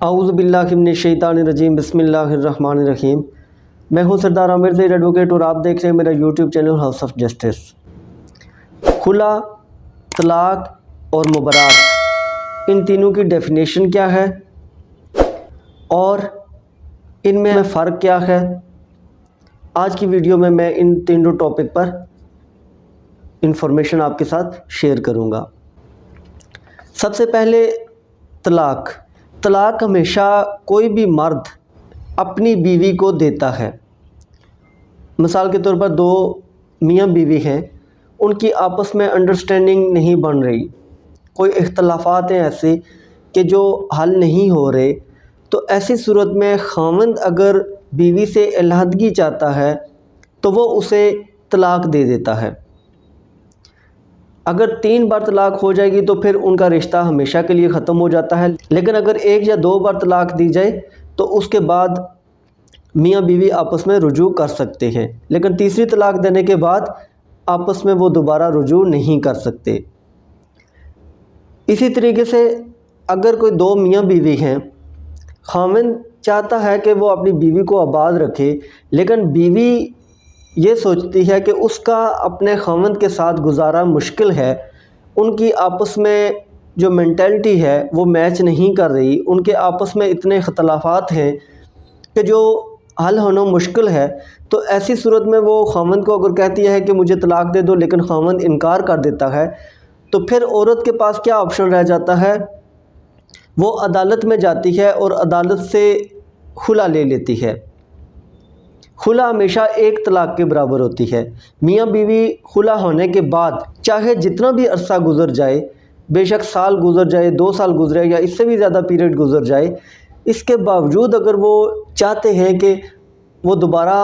اعوذ باللہ من الشیطان الرجیم، بسم اللہ الرحمن الرحیم۔ میں ہوں سردار عامر زید ایڈوکیٹ اور آپ دیکھ رہے ہیں میرا YouTube channel house of justice. خلا، طلاق اور مبرات، ان تینوں کی ڈیفینیشن کیا ہے اور ان میں فرق کیا ہے؟ آج کی ویڈیو میں ان تینوں ٹاپک پر انفارمیشن آپ کے ساتھ شیئر کروں گا۔ سب سے پہلے طلاق ہمیشہ کوئی بھی مرد اپنی بیوی کو دیتا ہے۔ مثال کے طور پر دو میاں بیوی ہیں، ان کی آپس میں انڈرسٹینڈنگ نہیں بن رہی، کوئی اختلافات ہیں ایسے کہ جو حل نہیں ہو رہے، تو ایسی صورت میں خاوند اگر بیوی سے علیحدگی چاہتا ہے تو وہ اسے طلاق دے دیتا ہے۔ اگر 3 بار طلاق ہو جائے گی تو پھر ان کا رشتہ ہمیشہ کے لیے ختم ہو جاتا ہے، لیکن اگر 1 یا 2 بار طلاق دی جائے تو اس کے بعد میاں بیوی آپس میں رجوع کر سکتے ہیں، لیکن تیسری طلاق دینے کے بعد آپس میں وہ دوبارہ رجوع نہیں کر سکتے۔ اسی طریقے سے اگر کوئی 2 میاں بیوی ہیں، خاوند چاہتا ہے کہ وہ اپنی بیوی کو آباد رکھے، لیکن بیوی یہ سوچتی ہے کہ اس کا اپنے خاوند کے ساتھ گزارا مشکل ہے، ان کی آپس میں جو مینٹلٹی ہے وہ میچ نہیں کر رہی، ان کے آپس میں اتنے اختلافات ہیں کہ جو حل ہونا مشکل ہے، تو ایسی صورت میں وہ خاوند کو اگر کہتی ہے کہ مجھے طلاق دے دو لیکن خاوند انکار کر دیتا ہے، تو پھر عورت کے پاس کیا آپشن رہ جاتا ہے؟ وہ عدالت میں جاتی ہے اور عدالت سے خلا لے لیتی ہے۔ خلا ہمیشہ 1 طلاق کے برابر ہوتی ہے۔ میاں بیوی خلا ہونے کے بعد چاہے جتنا بھی عرصہ گزر جائے، بے شک سال گزر جائے، 2 سال گزرے یا اس سے بھی زیادہ پیریڈ گزر جائے، اس کے باوجود اگر وہ چاہتے ہیں کہ وہ دوبارہ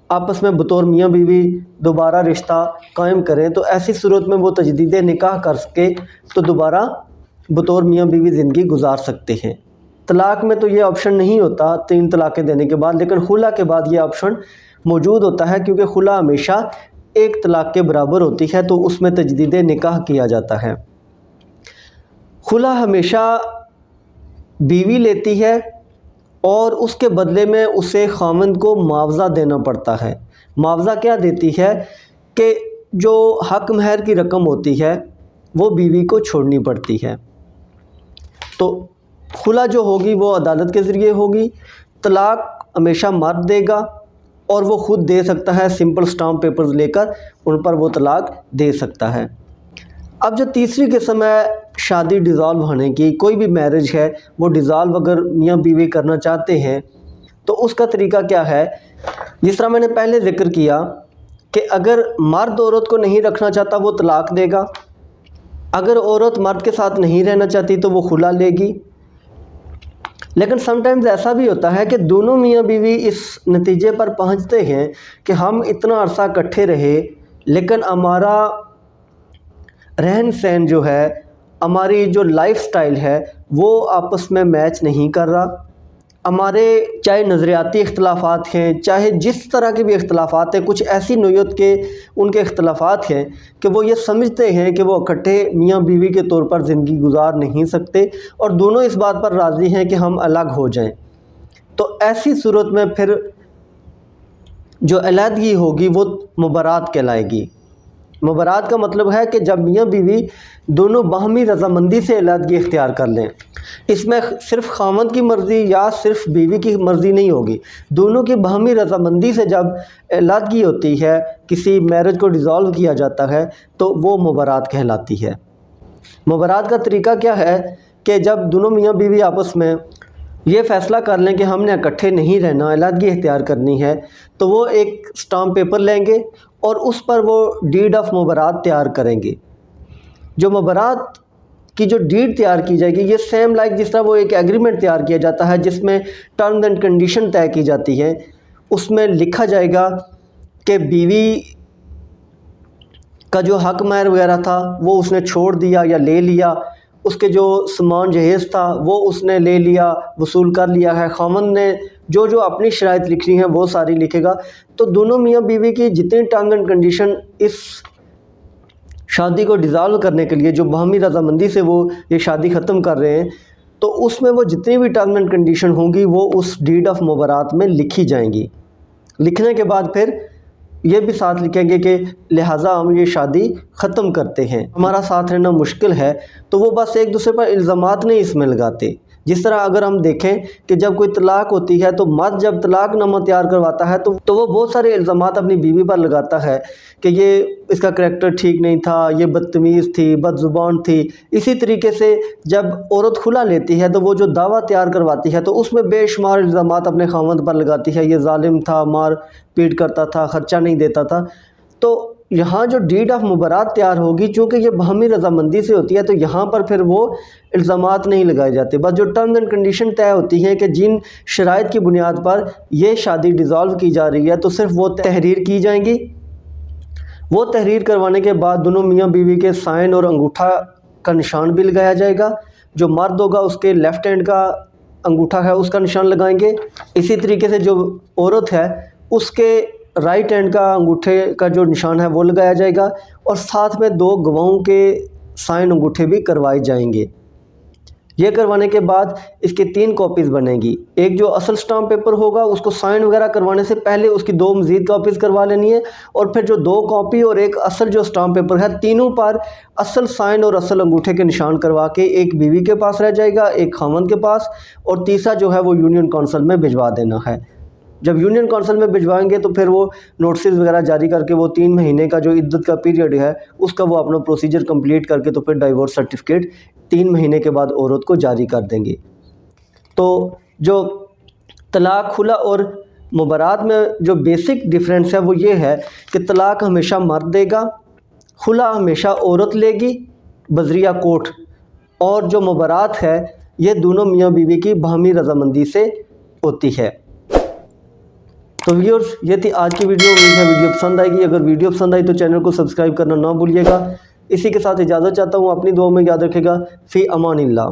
آپس میں بطور میاں بیوی دوبارہ رشتہ قائم کریں، تو ایسی صورت میں وہ تجدید نکاح کر سکے تو دوبارہ بطور میاں بیوی زندگی گزار سکتے ہیں۔ طلاق میں تو یہ آپشن نہیں ہوتا 3 طلاقیں دینے کے بعد، لیکن خلا کے بعد یہ آپشن موجود ہوتا ہے، کیونکہ خلا ہمیشہ 1 طلاق کے برابر ہوتی ہے، تو اس میں تجدید نکاح کیا جاتا ہے۔ خلا ہمیشہ بیوی لیتی ہے اور اس کے بدلے میں اسے خاوند کو معاوضہ دینا پڑتا ہے۔ معاوضہ کیا دیتی ہے کہ جو حق مہر کی رقم ہوتی ہے وہ بیوی کو چھوڑنی پڑتی ہے۔ تو خلا جو ہوگی وہ عدالت کے ذریعے ہوگی، طلاق ہمیشہ مرد دے گا اور وہ خود دے سکتا ہے، سمپل سٹامپ پیپرز لے کر ان پر وہ طلاق دے سکتا ہے۔ اب جو تیسری قسم ہے شادی ڈیزالو ہونے کی، کوئی بھی میرج ہے وہ ڈیزالو اگر میاں بیوی کرنا چاہتے ہیں تو اس کا طریقہ کیا ہے؟ جس طرح میں نے پہلے ذکر کیا کہ اگر مرد عورت کو نہیں رکھنا چاہتا وہ طلاق دے گا، اگر عورت مرد کے ساتھ نہیں رہنا چاہتی تو وہ خلا لے گی۔ لیکن سم ٹائمز ایسا بھی ہوتا ہے کہ دونوں میاں بیوی اس نتیجے پر پہنچتے ہیں کہ ہم اتنا عرصہ اکٹھے رہے لیکن ہمارا رہن سہن جو ہے، ہماری جو لائف سٹائل ہے وہ آپس میں میچ نہیں کر رہا، ہمارے چاہے نظریاتی اختلافات ہیں، چاہے جس طرح کے بھی اختلافات ہیں، کچھ ایسی نوعیت کے ان کے اختلافات ہیں کہ وہ یہ سمجھتے ہیں کہ وہ اکٹھے میاں بیوی کے طور پر زندگی گزار نہیں سکتے اور دونوں اس بات پر راضی ہیں کہ ہم الگ ہو جائیں۔ تو ایسی صورت میں پھر جو علیحدگی ہوگی وہ مبرات کہلائے گی۔ مبرات کا مطلب ہے کہ جب میاں بیوی دونوں باہمی رضامندی سے علیحدگی اختیار کر لیں، اس میں صرف خاوند کی مرضی یا صرف بیوی کی مرضی نہیں ہوگی، دونوں کی باہمی رضامندی سے جب علیحدگی ہوتی ہے، کسی میرج کو ڈیزالو کیا جاتا ہے تو وہ مبرات کہلاتی ہے۔ مبرات کا طریقہ کیا ہے کہ جب دونوں میاں بیوی آپس میں یہ فیصلہ کر لیں کہ ہم نے اکٹھے نہیں رہنا، علیحدگی اختیار کرنی ہے، تو وہ ایک سٹامپ پیپر لیں گے اور اس پر وہ ڈیڈ آف مبرات تیار کریں گے۔ جو مبرات کی جو ڈیڈ تیار کی جائے گی، یہ سیم لائک جس طرح وہ ایک ایگریمنٹ تیار کیا جاتا ہے جس میں ٹرمز اینڈ کنڈیشن طے کی جاتی ہے، اس میں لکھا جائے گا کہ بیوی کا جو حق مہر وغیرہ تھا وہ اس نے چھوڑ دیا یا لے لیا، اس کے جو سامان جہیز تھا وہ اس نے لے لیا، وصول کر لیا ہے، خاوند نے جو اپنی شرائط لکھنی ہے وہ ساری لکھے گا۔ تو دونوں میاں بیوی کی جتنی ٹرمز اینڈ کنڈیشن اس شادی کو ڈیزالو کرنے کے لیے جو باہمی رضامندی سے وہ یہ شادی ختم کر رہے ہیں، تو اس میں وہ جتنی بھی ٹرم اینڈ کنڈیشن ہوں گی وہ اس ڈیڈ آف مبارات میں لکھی جائیں گی۔ لکھنے کے بعد پھر یہ بھی ساتھ لکھیں گے کہ لہٰذا ہم یہ شادی ختم کرتے ہیں، ہمارا ساتھ رہنا مشکل ہے۔ تو وہ بس ایک دوسرے پر الزامات نہیں اس میں لگاتے۔ جس طرح اگر ہم دیکھیں کہ جب کوئی طلاق ہوتی ہے تو مرد جب طلاق نامہ تیار کرواتا ہے تو وہ بہت سارے الزامات اپنی بیوی پر لگاتا ہے کہ یہ اس کا کریکٹر ٹھیک نہیں تھا، یہ بدتمیز تھی، بد زبان تھی۔ اسی طریقے سے جب عورت خلا لیتی ہے تو وہ جو دعویٰ تیار کرواتی ہے تو اس میں بے شمار الزامات اپنے خاوند پر لگاتی ہے، یہ ظالم تھا، مار پیٹ کرتا تھا، خرچہ نہیں دیتا تھا۔ تو یہاں جو ڈیڈ آف مبارات تیار ہوگی چونکہ یہ باہمی رضامندی سے ہوتی ہے تو یہاں پر پھر وہ الزامات نہیں لگائے جاتے، بس جو ٹرم اینڈ کنڈیشن طے ہوتی ہیں کہ جن شرائط کی بنیاد پر یہ شادی ڈیزالو کی جا رہی ہے تو صرف وہ تحریر کی جائیں گی۔ وہ تحریر کروانے کے بعد دونوں میاں بیوی کے سائن اور انگوٹھا کا نشان بھی لگایا جائے گا۔ جو مرد ہوگا اس کے لیفٹ ہینڈ کا انگوٹھا ہے اس کا نشان لگائیں گے، اسی طریقے سے جو عورت ہے اس کے رائٹ ہینڈ کا انگوٹھے کا جو نشان ہے وہ لگایا جائے گا، اور ساتھ میں 2 گواہوں کے سائن انگوٹھے بھی کروائے جائیں گے۔ یہ کروانے کے بعد اس کی 3 کاپیز بنیں گی، ایک جو اصل سٹامپ پیپر ہوگا اس کو سائن وغیرہ کروانے سے پہلے اس کی 2 مزید کاپیز کروا لینی ہے، اور پھر جو 2 کاپی اور ایک اصل جو سٹامپ پیپر ہے تینوں پر اصل سائن اور اصل انگوٹھے کے نشان کروا کے ایک بیوی کے پاس رہ جائے گا، ایک خاوند کے پاس، اور تیسرا جو ہے وہ یونین کونسل میں بھجوا دینا ہے۔ جب یونین کونسل میں بھجوائیں گے تو پھر وہ نوٹسز وغیرہ جاری کر کے وہ 3 مہینے کا جو عدت کا پیریڈ ہے اس کا وہ اپنا پروسیجر کمپلیٹ کر کے تو پھر ڈائیورس سرٹیفکیٹ 3 مہینے کے بعد عورت کو جاری کر دیں گے۔ تو جو طلاق، خلا اور مبارات میں جو بیسک ڈیفرنس ہے وہ یہ ہے کہ طلاق ہمیشہ مرد دے گا، خلا ہمیشہ عورت لے گی بذریعہ کورٹ، اور جو مبارات ہے یہ دونوں میاں بیوی کی باہمی رضامندی سے ہوتی ہے۔ تو ویورز یہ تھی آج کی ویڈیو، امید ہے ویڈیو پسند آئے گی۔ اگر ویڈیو پسند آئی تو چینل کو سبسکرائب کرنا نہ بھولیے گا۔ اسی کے ساتھ اجازت چاہتا ہوں، اپنی دعاؤں میں یاد رکھے گا۔ فی امان اللہ۔